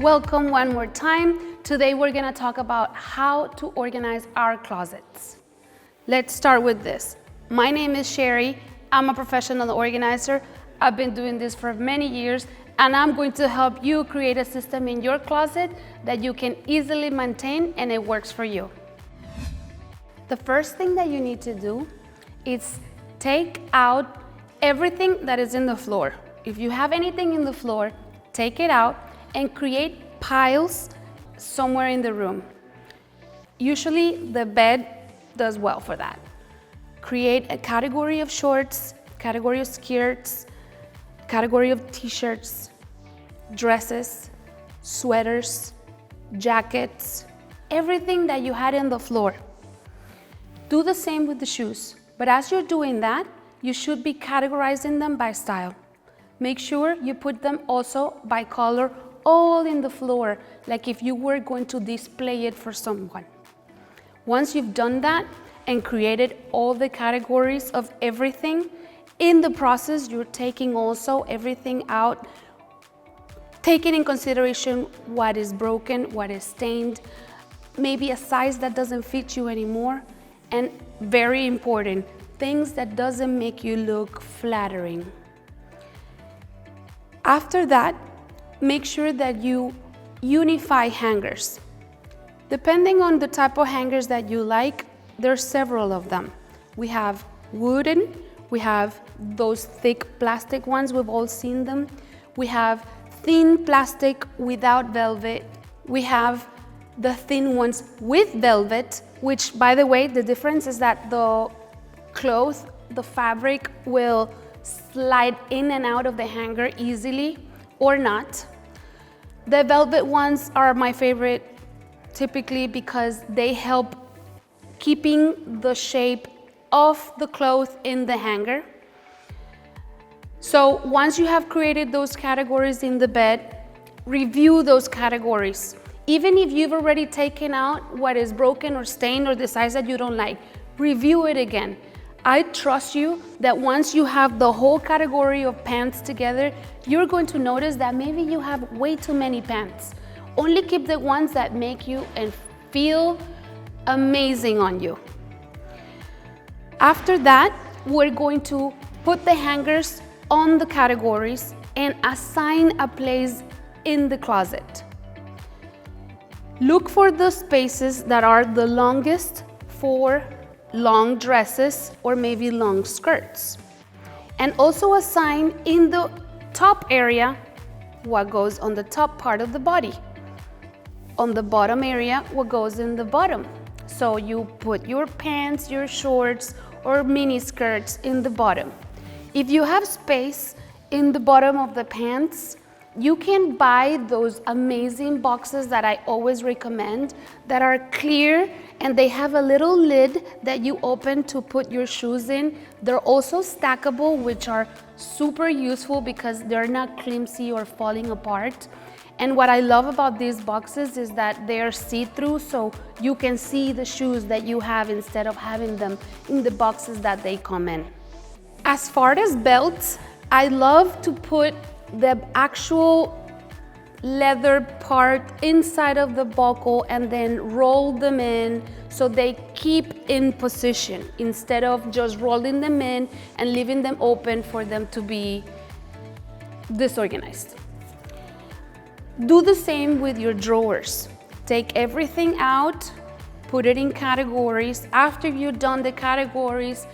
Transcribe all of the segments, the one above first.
Welcome one more time. Today we're gonna talk about how to organize our closets. Let's start with this. My name is Sherry. I'm a professional organizer. I've been doing this for many years, and I'm going to help you create a system in your closet that you can easily maintain and it works for you. The first thing that you need to do is take out everything that is in the floor. If you have anything in the floor, take it out and create piles somewhere in the room. Usually the bed does well for that. Create a category of shorts, category of skirts, category of t-shirts, dresses, sweaters, jackets, everything that you had in the floor. Do the same with the shoes, but as you're doing that, you should be categorizing them by style. Make sure you put them also by color all in the floor, like if you were going to display it for someone. Once you've done that and created all the categories of everything, in the process, you're taking also everything out, taking in consideration what is broken, what is stained, maybe a size that doesn't fit you anymore, and very important, things that doesn't make you look flattering. After that, make sure that you unify hangers. Depending on the type of hangers that you like, there's several of them. We have wooden, we have those thick plastic ones, we've all seen them. We have thin plastic without velvet. We have the thin ones with velvet, which, by the way, the difference is that the cloth, the fabric will slide in and out of the hanger easily or not. The velvet ones are my favorite typically because they help keeping the shape of the cloth in the hanger. So once you have created those categories in the bed, review those categories. Even if you've already taken out what is broken or stained or the size that you don't like, review it again. I trust you that once you have the whole category of pants together, you're going to notice that maybe you have way too many pants. Only keep the ones that make you and feel amazing on you. After that, we're going to put the hangers on the categories and assign a place in the closet. Look for the spaces that are the longest for long dresses or maybe long skirts. And also assign in the top area what goes on the top part of the body. On the bottom area, what goes in the bottom. So you put your pants, your shorts, or mini skirts in the bottom. If you have space in the bottom of the pants, you can buy those amazing boxes that I always recommend that are clear and they have a little lid that you open to put your shoes in. They're also stackable, which are super useful because they're not clumsy or falling apart. And what I love about these boxes is that they're see-through, so you can see the shoes that you have instead of having them in the boxes that they come in. As far as belts, I love to put the actual leather part inside of the buckle and then roll them in so they keep in position instead of just rolling them in and leaving them open for them to be disorganized. Do the same with your drawers. Take everything out, put it in categories. After you've done the categories,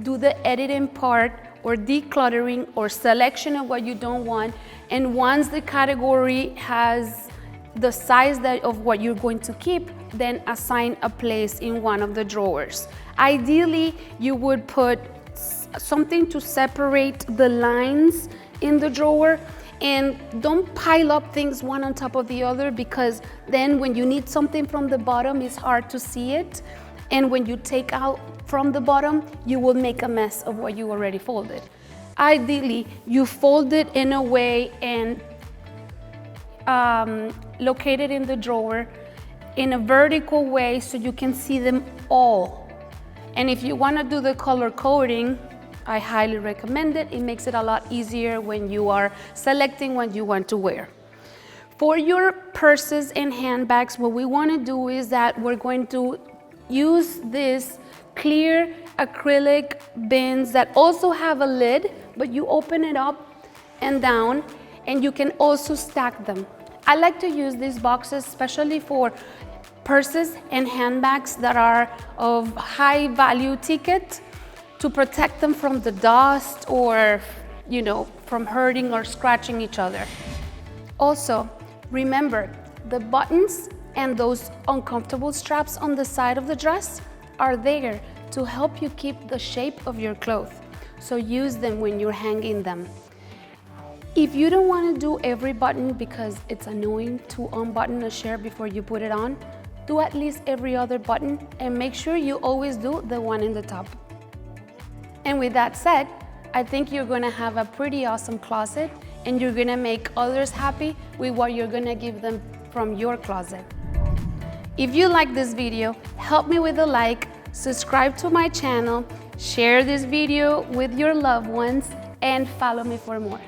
do the editing part or decluttering or selection of what you don't want. And once the category has the size of what you're going to keep, then assign a place in one of the drawers. Ideally, you would put something to separate the lines in the drawer, and don't pile up things one on top of the other, because then when you need something from the bottom, it's hard to see it. And when you take out from the bottom, you will make a mess of what you already folded. Ideally, you fold it in a way and locate it in the drawer in a vertical way so you can see them all. And if you want to do the color coding, I highly recommend it. It makes it a lot easier when you are selecting what you want to wear. For your purses and handbags, what we want to do is that we're going to use this clear acrylic bins that also have a lid, but you open it up and down, and you can also stack them. I like to use these boxes especially for purses and handbags that are of high value ticket, to protect them from the dust or, from hurting or scratching each other. Also, remember, the buttons and those uncomfortable straps on the side of the dress are there to help you keep the shape of your clothes. So use them when you're hanging them. If you don't want to do every button because it's annoying to unbutton a shirt before you put it on, do at least every other button and make sure you always do the one in the top. And with that said, I think you're going to have a pretty awesome closet, and you're going to make others happy with what you're going to give them from your closet. If you like this video, help me with a like, subscribe to my channel, share this video with your loved ones, and follow me for more.